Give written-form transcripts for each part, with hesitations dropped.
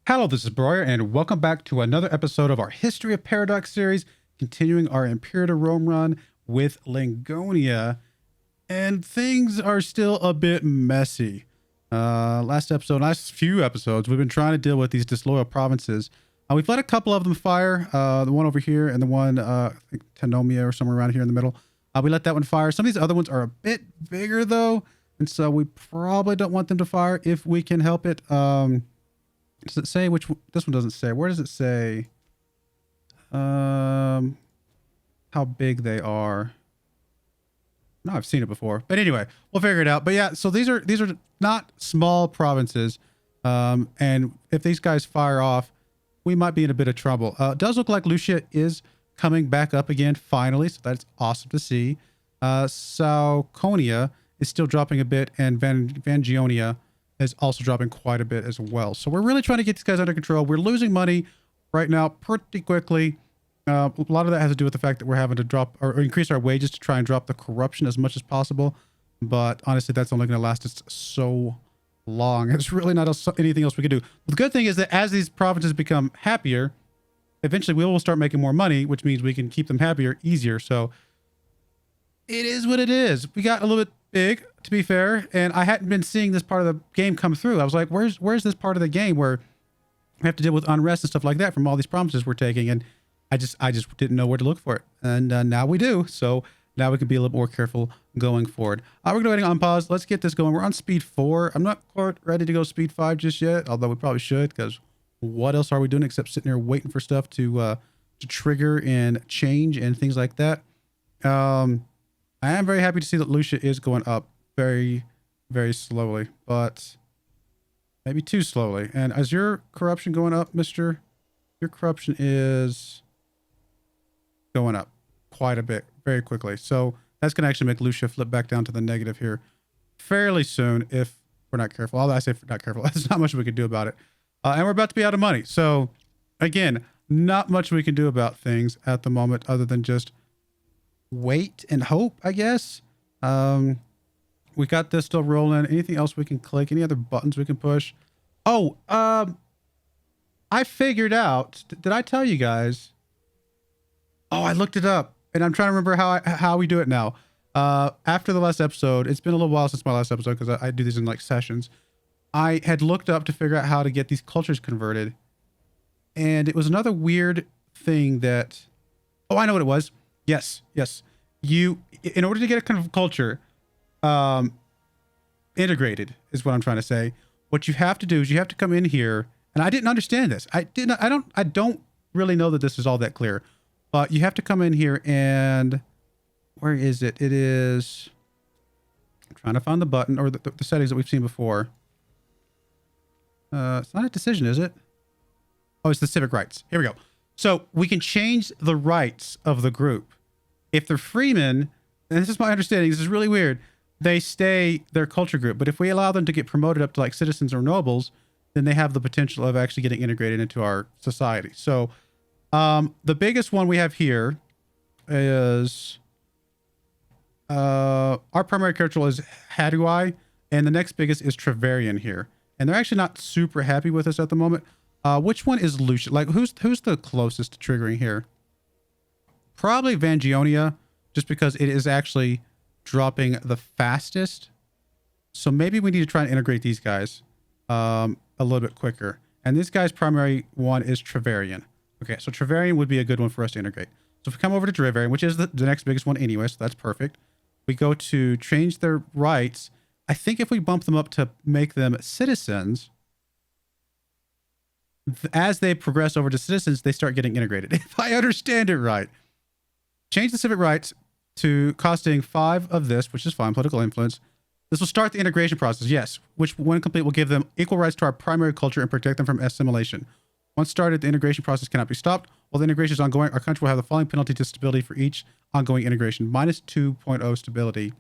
Hello, this is Broyar, and welcome back to another episode of our History of Paradox series, continuing our Imperator Rome run with Lingonia. And things are still a bit messy. Last few episodes, we've been trying to deal with these disloyal provinces. We've let a couple of them fire, the one over here and the one, I think Tenomia or somewhere around here in the middle. We let that one fire. Some of these other ones are a bit bigger, though, and so we probably don't want them to fire if we can help it. Does it say which one? This one doesn't say. Where does it say how big they are? No, I've seen it before. But anyway, we'll figure it out. But yeah, so these are not small provinces. And if these guys fire off, we might be in a bit of trouble. It does look like Lucia is coming back up again finally, so that's awesome to see. Sauconia is still dropping a bit, and Vangionia is also dropping quite a bit as well. So we're really trying to get these guys under control. We're losing money right now pretty quickly. A lot of that has to do with the fact that we're having to drop or increase our wages to try and drop the corruption as much as possible. But honestly, that's only going to last us so long. It's really not anything else we can do. The good thing is that as these provinces become happier, eventually we will start making more money, which means we can keep them happier easier. So it is what it is. We got a little bit big, to be fair, and I hadn't been seeing this part of the game come through. I was like, where's this part of the game where we have to deal with unrest and stuff like that from all these promises we're taking? And I just didn't know where to look for it, and now we do. So now we can be a little more careful going forward. We're going to go unpause. Let's get this going. We're on speed 4. I'm not quite ready to go speed 5 just yet, although we probably should, because what else are we doing except sitting here waiting for stuff to trigger and change and things like that. I am very happy to see that Lucia is going up very, very slowly, but maybe too slowly. And is your corruption going up, mister? Your corruption is going up quite a bit, very quickly. So that's going to actually make Lucia flip back down to the negative here fairly soon if we're not careful. Although I say not careful, there's not much we can do about it. And we're about to be out of money. So again, not much we can do about things at the moment other than just wait and hope, I guess. We got this still rolling. Anything else we can click? Any other buttons we can push? Oh, I figured out. Did I tell you guys? Oh, I looked it up, and I'm trying to remember how we do it now. After the last episode, it's been a little while since my last episode because I do these in like sessions. I had looked up to figure out how to get these cultures converted, and it was another weird thing that. Oh, I know what it was. Yes. You, in order to get a kind of culture integrated, is what I'm trying to say. What you have to do is you have to come in here, and I didn't understand this. I don't really know that this is all that clear, but you have to come in here and where is it? It is. I'm trying to find the button or the settings that we've seen before. It's not a decision, is it? Oh, it's the civic rights. Here we go. So we can change the rights of the group. If they're freemen, and this is my understanding, this is really weird, they stay their culture group. But if we allow them to get promoted up to like citizens or nobles, then they have the potential of actually getting integrated into our society. So the biggest one we have here is our primary culture is Hadui, and the next biggest is Treverian here. And they're actually not super happy with us at the moment. Which one is Lucia? Like, who's the closest to triggering here? Probably Vangionia, just because it is actually dropping the fastest. So maybe we need to try and integrate these guys a little bit quicker. And this guy's primary one is Treverian. Okay, so Treverian would be a good one for us to integrate. So if we come over to Treverian, which is the next biggest one anyway, so that's perfect. We go to change their rights. I think if we bump them up to make them citizens, as they progress over to citizens, they start getting integrated. If I understand it right. Change the civic rights to costing 5 of this, which is fine, political influence. This will start the integration process, yes, which when complete will give them equal rights to our primary culture and protect them from assimilation. Once started, the integration process cannot be stopped. While the integration is ongoing, our country will have the following penalty to stability for each ongoing integration. Minus 2.0 stability,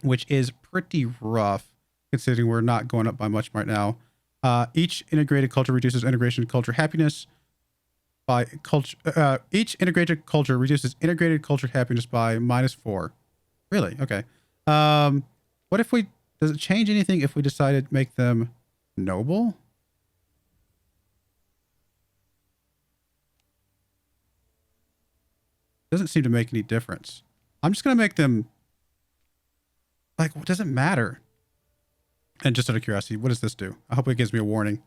which is pretty rough, considering we're not going up by much right now. Each integrated culture reduces integration culture happiness by culture. Each integrated culture reduces integrated culture happiness by -4. Really? Okay. What if we, does it change anything if we decided to make them noble? Doesn't seem to make any difference. I'm just going to make them, like, what does it matter? And just out of curiosity, what does this do? I hope it gives me a warning.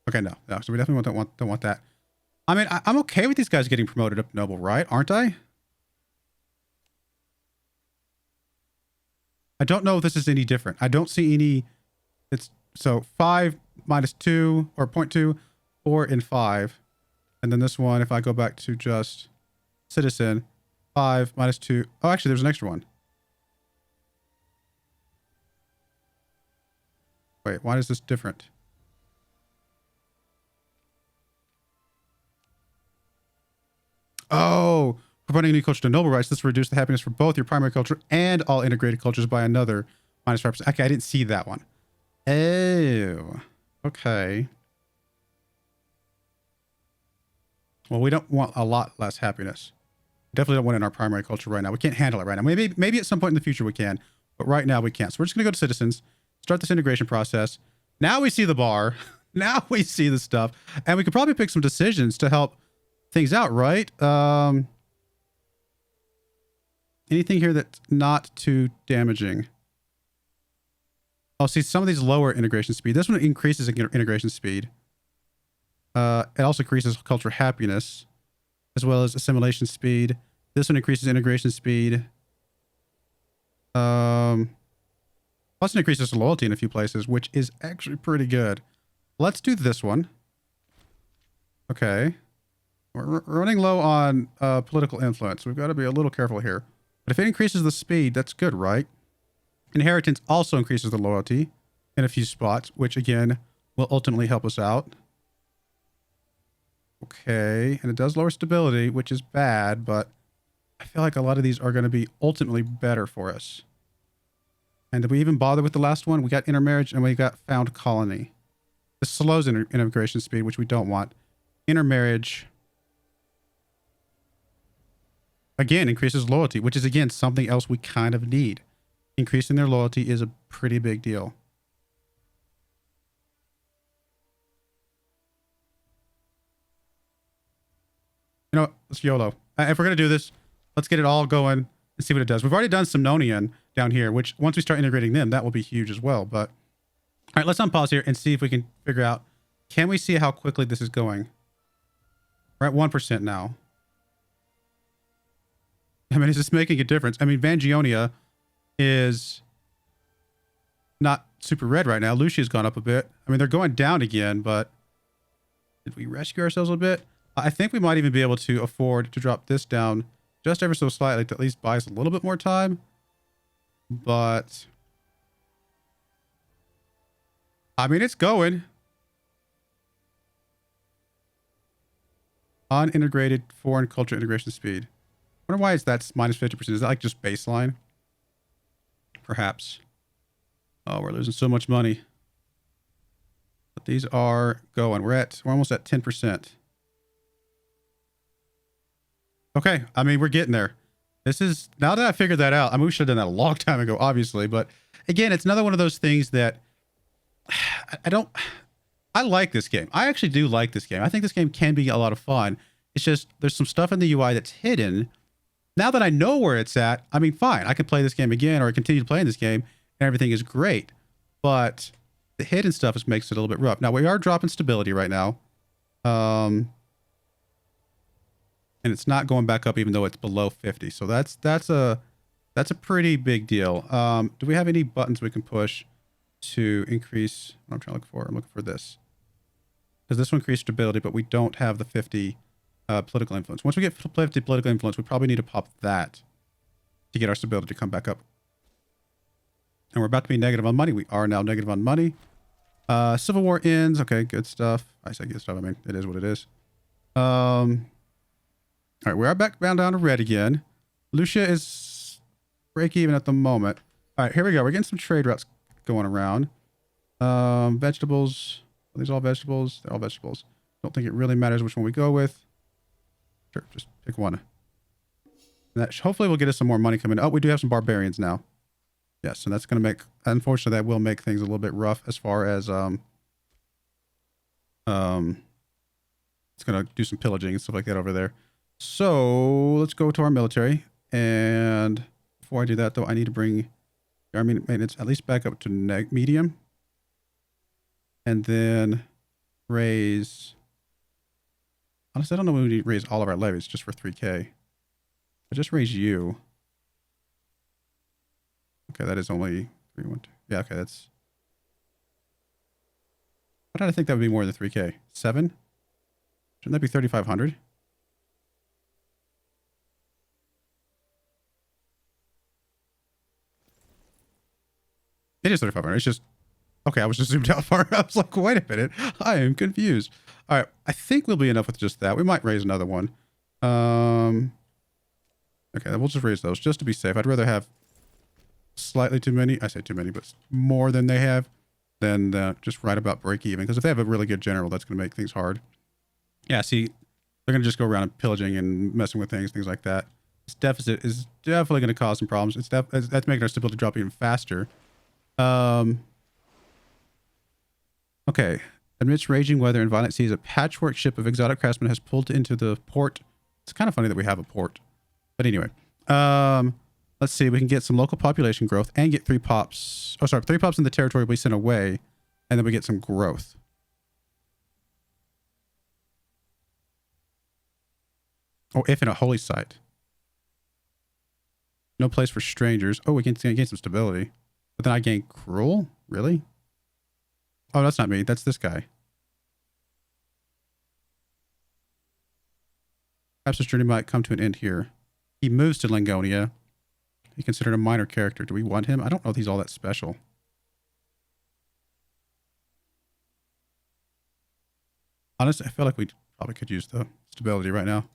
Okay, no. So we definitely don't want that. I mean, I'm okay with these guys getting promoted up to noble, right? Aren't I? I don't know if this is any different. I don't see any. It's so 5 minus 2 or 0.2, 4 and 5. And then this one, if I go back to just citizen, 5 minus 2. Oh, actually, there's an extra one. Wait, why is this different? Oh, promoting a new culture to noble rights. This will reduce the happiness for both your primary culture and all integrated cultures by another minus 5%. Okay, I didn't see that one. Oh, okay. Well, we don't want a lot less happiness. We definitely don't want it in our primary culture right now. We can't handle it right now. Maybe at some point in the future we can, but right now we can't. So we're just going to go to citizens, start this integration process. Now we see the bar. Now we see the stuff. And we could probably pick some decisions to help things out, right? Anything here that's not too damaging? Oh, see, some of these lower integration speed. This one increases integration speed. It also increases culture happiness, as well as assimilation speed. This one increases integration speed. Plus it increases loyalty in a few places, which is actually pretty good. Let's do this one. Okay. We're running low on political influence. We've got to be a little careful here. But if it increases the speed, that's good, right? Inheritance also increases the loyalty in a few spots, which again will ultimately help us out. Okay, and it does lower stability, which is bad, but I feel like a lot of these are going to be ultimately better for us. And did we even bother with the last one? We got intermarriage and we got found colony. This slows integration speed, which we don't want. Intermarriage, again, increases loyalty, which is, again, something else we kind of need. Increasing their loyalty is a pretty big deal. You know, let's YOLO. If we're going to do this, let's get it all going and see what it does. We've already done Simnonian down here, which once we start integrating them, that will be huge as well. But all right, let's unpause here and see if we can figure out, can we see how quickly this is going? We're at 1% now. I mean, is this making a difference? I mean, Vangionia is not super red right now. Lucia's gone up a bit. I mean, they're going down again, but did we rescue ourselves a bit? I think we might even be able to afford to drop this down just ever so slightly to at least buy us a little bit more time. But I mean, it's going. Unintegrated foreign culture integration speed. I wonder why is that minus 50%? Is that like just baseline? Perhaps. Oh, we're losing so much money. But these are going. We're almost at 10%. Okay, I mean, we're getting there. This is, now that I figured that out, I mean, we should have done that a long time ago, obviously. But again, it's another one of those things that I like this game. I actually do like this game. I think this game can be a lot of fun. It's just, there's some stuff in the UI that's hidden. Now that I know where it's at, I mean, fine. I can play this game again or continue playing this game and everything is great. But the hidden stuff just makes it a little bit rough. Now, we are dropping stability right now. And it's not going back up even though it's below 50. So that's a pretty big deal. Do we have any buttons we can push to increase what I'm trying to look for? I'm looking for this. Because this will increase stability, but we don't have the 50 political influence. Once we get 50 political influence, we probably need to pop that to get our stability to come back up. And we're about to be negative on money. We are now negative on money. Civil War ends. Okay, good stuff. I say good stuff. I mean, it is what it is. All right, we are back down to red again. Lucia is break even at the moment. All right, here we go. We're getting some trade routes going around. Vegetables. Are these all vegetables? They're all vegetables. Don't think it really matters which one we go with. Sure, just pick one. And that hopefully will get us some more money coming. Oh, we do have some barbarians now. Yes, and that's going to make, unfortunately, that will make things a little bit rough as far as it's going to do some pillaging and stuff like that over there. So let's go to our military. And before I do that, though, I need to bring the army maintenance at least back up to medium. And then raise... Honestly, I don't know when we need to raise all of our levies just for 3K. I just raise you. Okay, that is only 3, 1, 2. Yeah, okay, that's... Why did I think that would be more than 3K? 7? Shouldn't that be 3,500? It is 3,500. It's just... Okay, I was just zoomed out far. I was like, wait a minute. I am confused. All right, I think we'll be enough with just that. We might raise another one. Okay, we'll just raise those just to be safe. I'd rather have slightly too many. I say too many, but more than they have. Than just right about break even. Because if they have a really good general, that's going to make things hard. Yeah, see, they're going to just go around and pillaging and messing with things like that. This deficit is definitely going to cause some problems. That's making our stability drop even faster. Okay. Amidst raging weather and violent seas, a patchwork ship of exotic craftsmen has pulled into the port. It's kind of funny that we have a port. But anyway. Let's see. We can get some local population growth and get 3 pops. Oh, sorry. 3 pops in the territory we sent away. And then we get some growth. Oh, if in a holy site. No place for strangers. Oh, we can gain some stability. But then I gain cruel? Really? Oh, that's not me. That's this guy. Perhaps this journey might come to an end here. He moves to Lingonia. He considered a minor character. Do we want him? I don't know if he's all that special. Honestly, I feel like we probably could use the stability right now.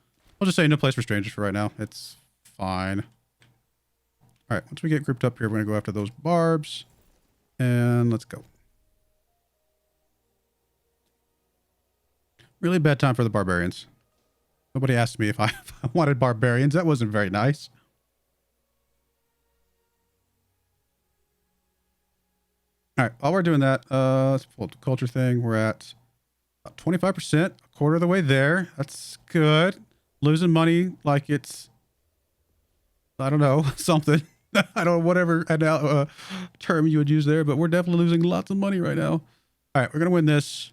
I'll just say no place for strangers for right now. It's fine. All right, once we get grouped up here, we're going to go after those barbs. And let's go. Really bad time for the barbarians. Nobody asked me if I wanted barbarians. That wasn't very nice. All right, while we're doing that, let's pull up the culture thing. We're at about 25%, a quarter of the way there. That's good. Losing money like it's, I don't know, something. I don't know, whatever term you would use there, but we're definitely losing lots of money right now. All right, we're going to win this.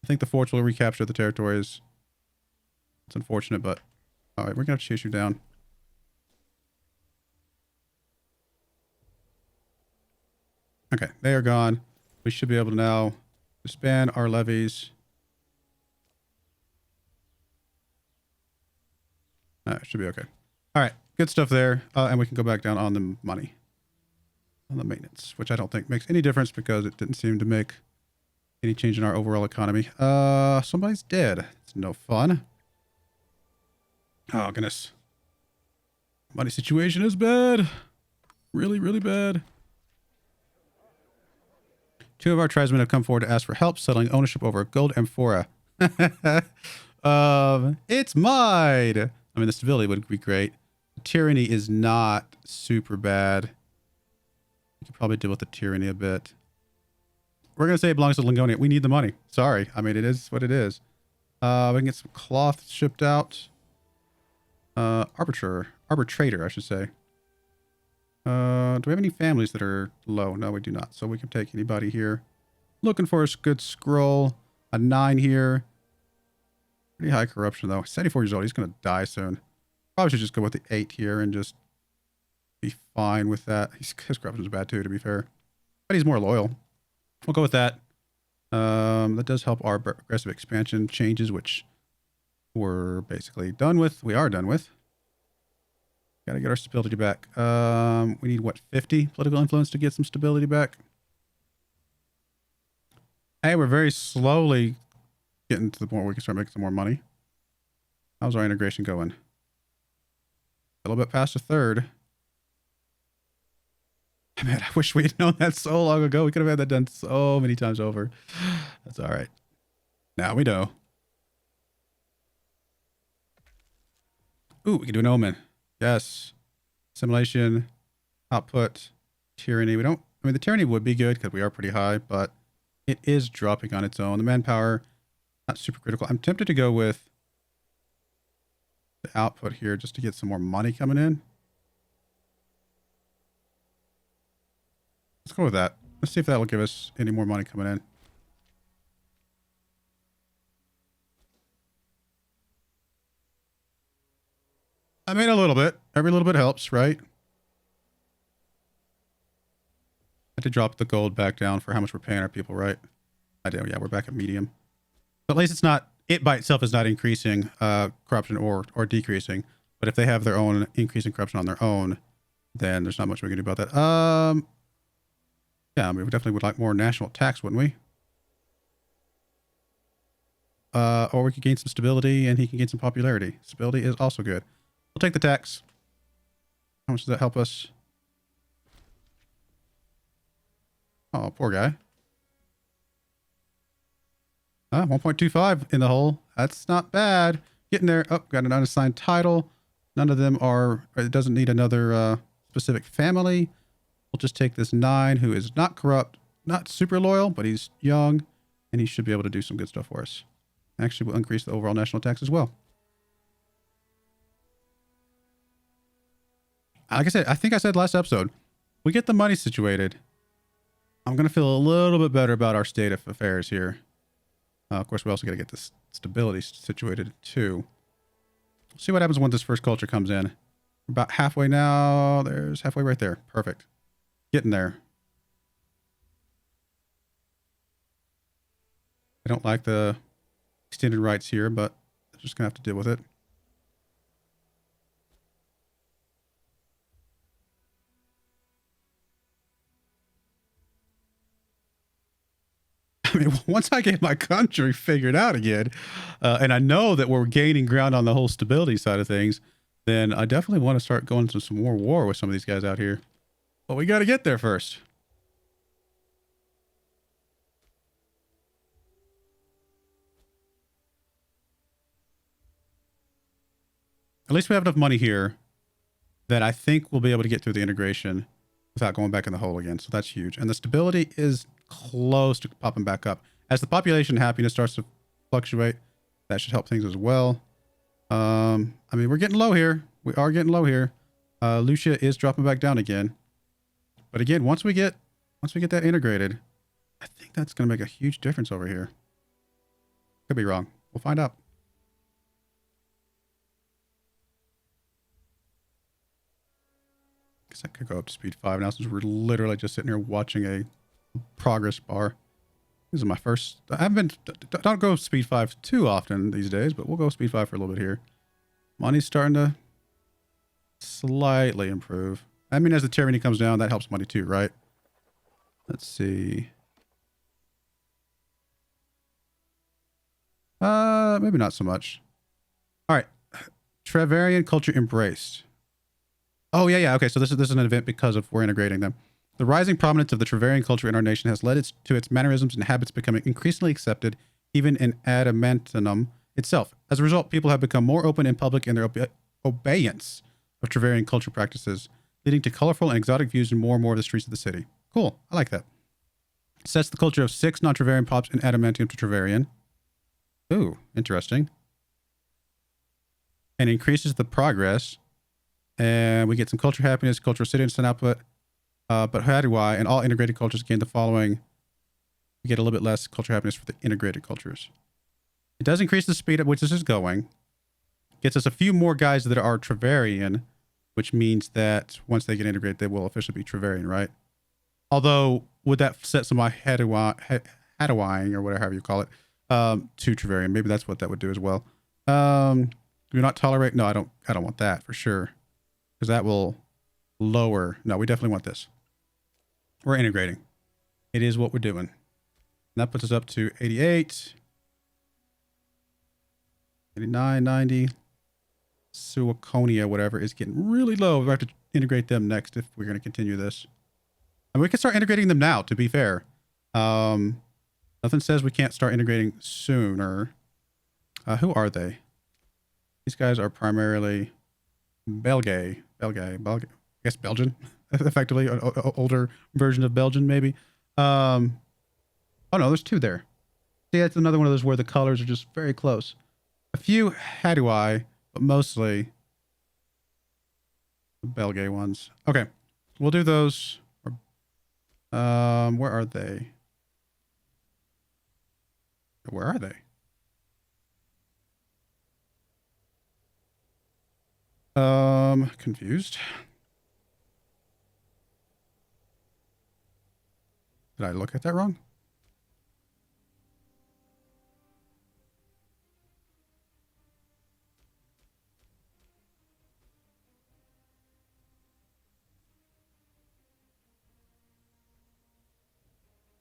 I think the forts will recapture the territories. It's unfortunate, but all right, we're going to have to chase you down. Okay, they are gone. We should be able to now disband our levies. It should be okay. All right, good stuff there. And we can go back down on the money. On the maintenance, which I don't think makes any difference because it didn't seem to make any change in our overall economy. Somebody's dead. It's no fun. Oh, goodness. Money situation is bad. Really, really bad. 2 of our tribesmen have come forward to ask for help settling ownership over a gold amphora. It's mine. I mean, the stability would be great. The tyranny is not super bad. We could probably deal with the tyranny a bit. We're going to say it belongs to Lingonia. We need the money. Sorry. I mean, it is what it is. We can get some cloth shipped out. Arbitrator, I should say. Do we have any families that are low? No, we do not. So we can take anybody here. Looking for a good scroll. A 9 here. Pretty high corruption, though. 74 years old. He's going to die soon. Probably should just go with the 8 here and just be fine with that. His corruption is bad, too, to be fair. But he's more loyal. We'll go with that. That does help our aggressive expansion changes, which we're basically done with. We are done with. Got to get our stability back. We need, what, 50 political influence to get some stability back? Hey, we're very slowly getting to the point where we can start making some more money. How's our integration going? A little bit past a third. Man, I wish we had known that so long ago. We could have had that done so many times over. That's all right. Now we know. Ooh, we can do an omen. Yes. Assimilation, output, tyranny. We don't, I mean, the tyranny would be good because we are pretty high, but it is dropping on its own. The manpower Not super critical. I'm tempted to go with the output here just to get some more money coming in. Let's go with that. Let's see if that will give us any more money coming in. I made a little bit. Every little bit helps, right? I did drop the gold back down for how much we're paying our people, right? I did. Yeah, we're back at medium. But at least it's not, it by itself is not increasing corruption or decreasing. But if they have their own increase in corruption on their own, then there's not much we can do about that. Yeah, I mean, we definitely would like more national tax, wouldn't we? Or we could gain some stability and he can gain some popularity. Stability is also good. We'll take the tax. How much does that help us? Oh, poor guy. 1.25 in the hole. That's not bad. Getting there. Oh, got an unassigned title. None of them are, it doesn't need another specific family. We'll just take this 9 who is not corrupt, not super loyal, but he's young and he should be able to do some good stuff for us. Actually, we'll increase the overall national tax as well. Like I said, I think I said last episode, we get the money situated. I'm going to feel a little bit better about our state of affairs here. Of course, we also got to get this stability situated too. We'll see what happens when this first culture comes in. We're about halfway now. There's halfway right there. Perfect. Getting there. I don't like the extended rights here, but I'm just going to have to deal with it. I mean, once I get my country figured out again, and I know that we're gaining ground on the whole stability side of things, then I definitely want to start going to some more war with some of these guys out here. But we got to get there first. At least we have enough money here that I think we'll be able to get through the integration without going back in the hole again. So that's huge. And the stability is close to popping back up. As the population happiness starts to fluctuate, that should help things as well. I mean, we're getting low here. We are getting low here. Lucia is dropping back down again. But again, once we get that integrated, I think that's going to make a huge difference over here. Could be wrong. We'll find out. Guess I could go up to speed 5 now since we're literally just sitting here watching a progress bar. This is my first. I haven't been. Don't go speed 5 too often these days, but we'll go speed 5 for a little bit here. Money's starting to slightly improve. I mean, as the tyranny comes down, that helps money too, right? Let's see. Maybe not so much. All right. Trevarian culture embraced. Oh, yeah. Okay, so this is an event because of we're integrating them. The rising prominence of the Trevarian culture in our nation has led to its mannerisms and habits becoming increasingly accepted, even in adamantinum itself. As a result, people have become more open in public in their obeyance of Trevarian culture practices, leading to colorful and exotic views in more and more of the streets of the city. Cool. I like that. Sets the culture of 6 non-Trevarian pops in adamantium to Trevarian. Ooh, interesting. And increases the progress. And we get some culture happiness, cultural citizen output. But how do I? And all integrated cultures gain the following. We get a little bit less culture happiness for the integrated cultures. It does increase the speed at which this is going. Gets us a few more guys that are Trevarian, which means that once they get integrated, they will officially be Trevarian, right? Although, would that set some Hadawaying or whatever you call it, to Trevarian? Maybe that's what that would do as well. Do not tolerate. No, I don't want that for sure, because that will lower. No, we definitely want this. We're integrating. It is what we're doing. And that puts us up to 88, 89, 90. Suaconia, whatever, is getting really low. We have to integrate them next if we're going to continue this. And we can start integrating them now, to be fair. Nothing says we can't start integrating sooner. Who are they? These guys are primarily Belgian. I guess Belgian, effectively. An older version of Belgian, maybe. Oh, no, there's 2 there. See, that's another one of those where the colors are just very close. A few Hadui, but mostly the Belgae ones. Okay, we'll do those. Where are they? Where are they? Confused. Did I look at that wrong?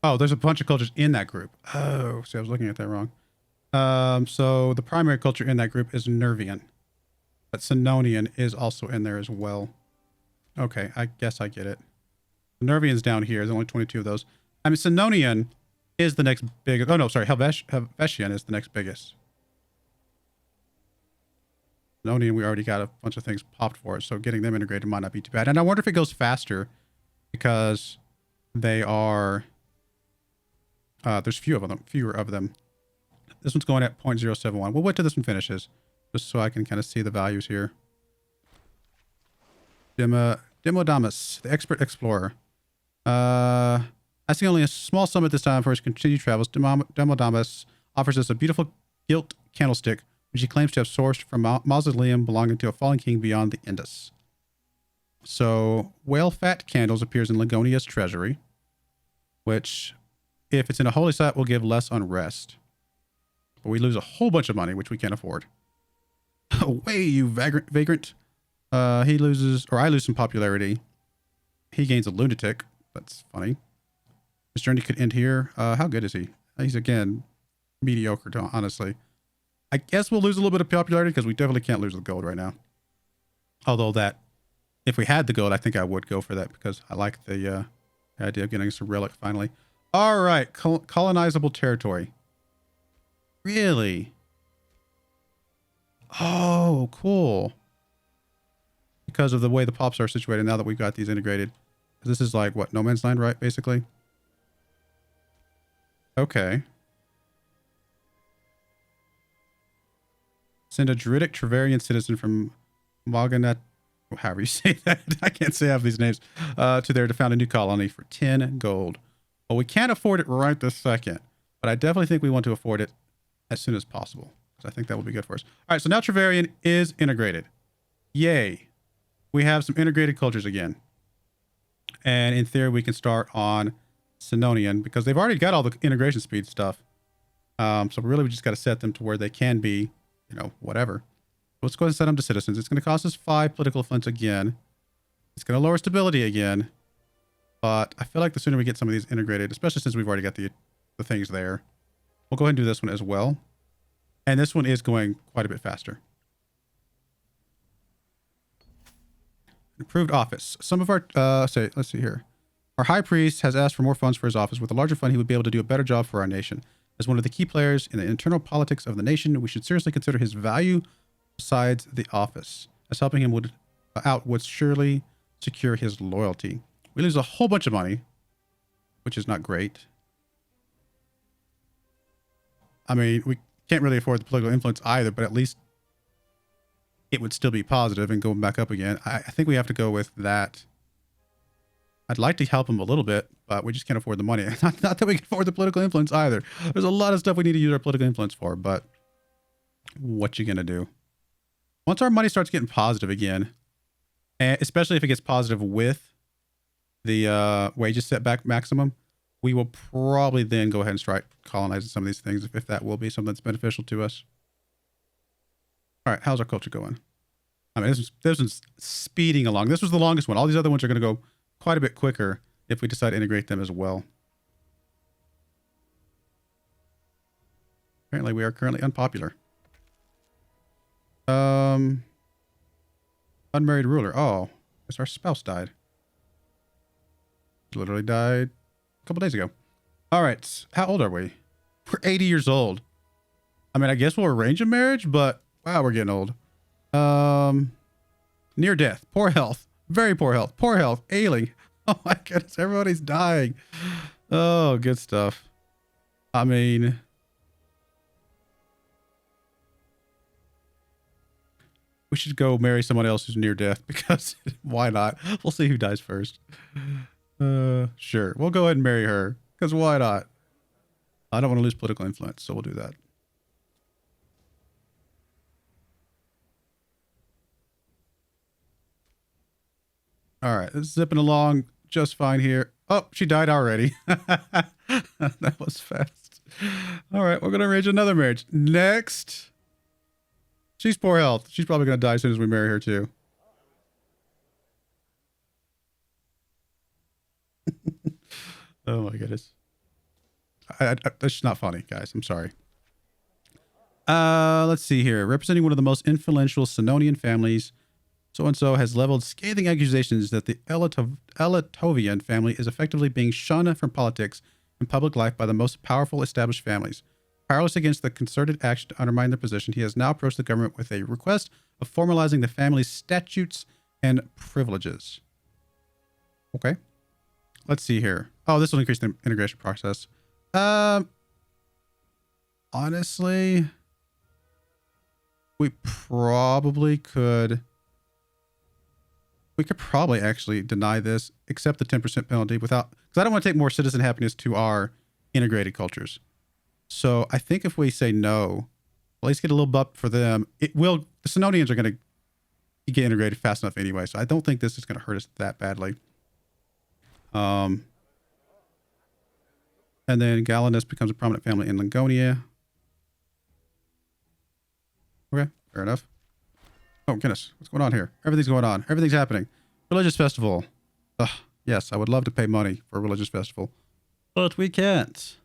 Oh, there's a bunch of cultures in that group. Oh, see, I was looking at that wrong. So the primary culture in that group is Nervian. But Senonian is also in there as well. Okay, I guess I get it. Nervian's down here. There's only 22 of those. I mean, Senonian is the next biggest. Oh, no, sorry. Helvetian is the next biggest. Senonian, we already got a bunch of things popped for it, so getting them integrated might not be too bad. And I wonder if it goes faster because they are... there's fewer of them. This one's going at 0.071. We'll wait till this one finishes, just so I can kind of see the values here. Demodamus, the expert explorer. Asking only a small sum at this time for his continued travels, Demodamus offers us a beautiful gilt candlestick, which he claims to have sourced from a mausoleum belonging to a fallen king beyond the Indus. So, whale fat candles appears in Lingonia's treasury, which, if it's in a holy site, will give less unrest. But we lose a whole bunch of money, which we can't afford. Away, you vagrant. He loses, or I lose some popularity. He gains a lunatic. That's funny. His journey could end here. How good is he? He's, again, mediocre, honestly. I guess we'll lose a little bit of popularity because we definitely can't lose the gold right now. Although that, if we had the gold, I think I would go for that because I like the idea of getting some relic finally. All right, colonizable territory. Really? Oh, cool. Because of the way the pops are situated now that we've got these integrated. This is like, what, no man's land, right, basically? Okay. Send a Druidic Trevarian citizen from Moganet, however you say that. I can't say half these names. To there to found a new colony for 10 gold. Well, we can't afford it right this second. But I definitely think we want to afford it as soon as possible. Because I think that will be good for us. All right, so now Trevarian is integrated. Yay. We have some integrated cultures again. And in theory, we can start on Senonian because they've already got all the integration speed stuff. So really, we just got to set them to where they can be, you know, whatever. Let's go ahead and set them to citizens. It's going to cost us 5 political influence again. It's going to lower stability again. But I feel like the sooner we get some of these integrated, especially since we've already got the things there, we'll go ahead and do this one as well. And this one is going quite a bit faster. Improved office. Some of our, let's see here. Our high priest has asked for more funds for his office. With a larger fund, he would be able to do a better job for our nation. As one of the key players in the internal politics of the nation, we should seriously consider his value besides the office, as helping him would surely secure his loyalty. We lose a whole bunch of money, which is not great. I mean, we can't really afford the political influence either, but at least it would still be positive and going back up again. I think we have to go with that. I'd like to help him a little bit, but we just can't afford the money. Not that we can afford the political influence either. There's a lot of stuff we need to use our political influence for, but what you gonna do? Once our money starts getting positive again, and especially if it gets positive with the wages set back maximum, we will probably then go ahead and start colonizing some of these things if that will be something that's beneficial to us. All right, how's our culture going? I mean, this one's speeding along. This was the longest one. All these other ones are going to go quite a bit quicker if we decide to integrate them as well. Apparently, we are currently unpopular. Unmarried ruler. Oh, guess our spouse died. Literally died a couple days ago. All right, how old are we? We're 80 years old. I mean, I guess we'll arrange a marriage, but wow, we're getting old. Near death, poor health, very poor health, ailing. Oh my goodness, everybody's dying. Oh, good stuff. I mean, We should go marry someone else who's near death because why not? We'll see who dies first. Sure. We'll go ahead and marry her because why not? I don't want to lose political influence, so we'll do that. All right, it's zipping along just fine here. Oh, she died already. That was fast. All right, we're going to arrange another marriage. Next. She's poor health. She's probably going to die as soon as we marry her, too. Oh, my goodness. That's just not funny, guys. I'm sorry. Let's see here. Representing one of the most influential Senonian families, so-and-so has leveled scathing accusations that the Elatovian family is effectively being shunned from politics and public life by the most powerful established families. Powerless against the concerted action to undermine their position, he has now approached the government with a request of formalizing the family's statutes and privileges. Okay. Let's see here. Oh, this will increase the integration process. Honestly, we probably could... We could probably actually deny this, accept the 10% penalty without... Because I don't want to take more citizen happiness to our integrated cultures. So I think if we say no, at least get a little bump for them, it will... The Senonians are going to get integrated fast enough anyway, so I don't think this is going to hurt us that badly. And then Galenus becomes a prominent family in Lingonia. Okay, fair enough. Oh, goodness. What's going on here? Everything's going on. Everything's happening. Religious festival. Ugh, yes, I would love to pay money for a religious festival. But we can't.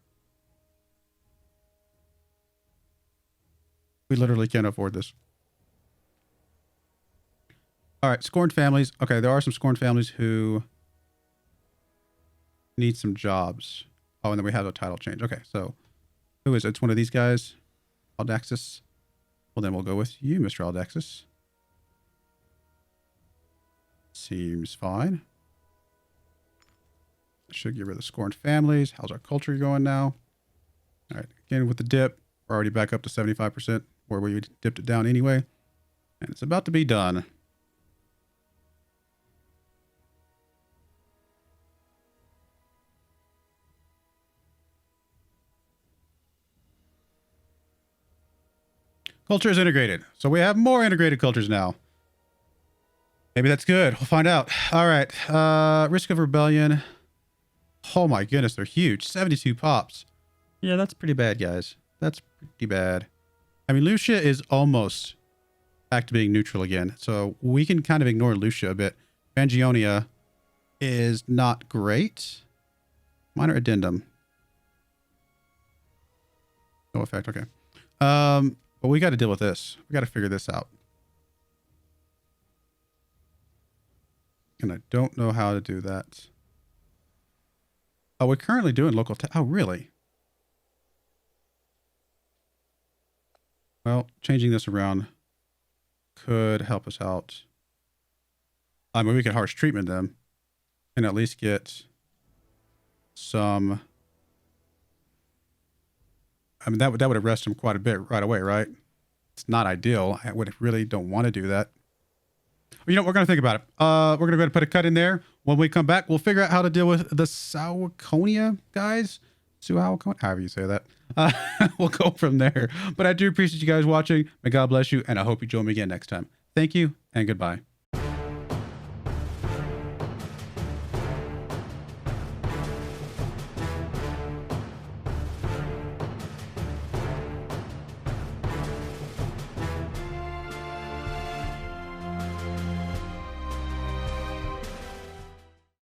We literally can't afford this. All right, scorned families. Okay, there are some scorned families who need some jobs. Oh, and then we have a title change. Okay, so who is it? It's one of these guys. Aldaxis. Well, then we'll go with you, Mr. Aldaxis. Seems fine. Should get rid of the scorned families. How's our culture going now? All right, again with the dip, we're already back up to 75% where we dipped it down anyway. And it's about to be done. Culture is integrated. So we have more integrated cultures now. Maybe that's good. We'll find out. All right. Risk of rebellion. Oh my goodness, they're huge. 72 pops. Yeah, that's pretty bad, guys. That's pretty bad. I mean, Lucia is almost back to being neutral again. So we can kind of ignore Lucia a bit. Vangionia is not great. Minor addendum. No effect. Okay. But we got to deal with this. We got to figure this out. And I don't know how to do that. Oh, we're currently doing local... Oh, really? Well, changing this around could help us out. I mean, we could harsh treatment them and at least get some... I mean, that would arrest him quite a bit right away, right? It's not ideal. I really don't want to do that. You know, we're going to think about it. We're going to go ahead and put a cut in there. When we come back, we'll figure out how to deal with the Sauconia guys. Sauconia, however you say that. We'll go from there. But I do appreciate you guys watching. May God bless you, and I hope you join me again next time. Thank you, and goodbye.